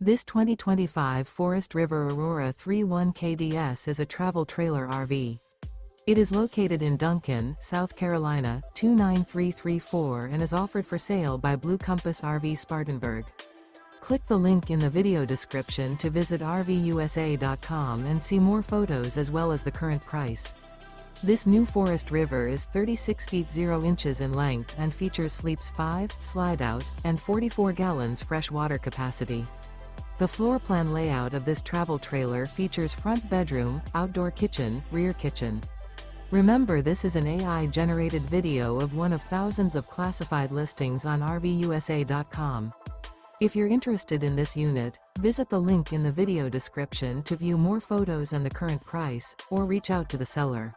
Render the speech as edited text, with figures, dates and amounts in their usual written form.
This 2025 Forest River Aurora 31 KDS is a travel trailer RV. It is located in Duncan, South Carolina, 29334 and is offered for sale by Blue Compass RV Spartanburg. Click the link in the video description to visit RVUSA.com and see more photos as well as the current price. This new Forest River is 36 feet 0 inches in length and features sleeps 5, slide-out, and 44 gallons fresh water capacity. The floor plan layout of this travel trailer features front bedroom, outdoor kitchen, rear kitchen. Remember, this is an AI-generated video of one of thousands of classified listings on RVUSA.com. If you're interested in this unit, visit the link in the video description to view more photos and the current price, or reach out to the seller.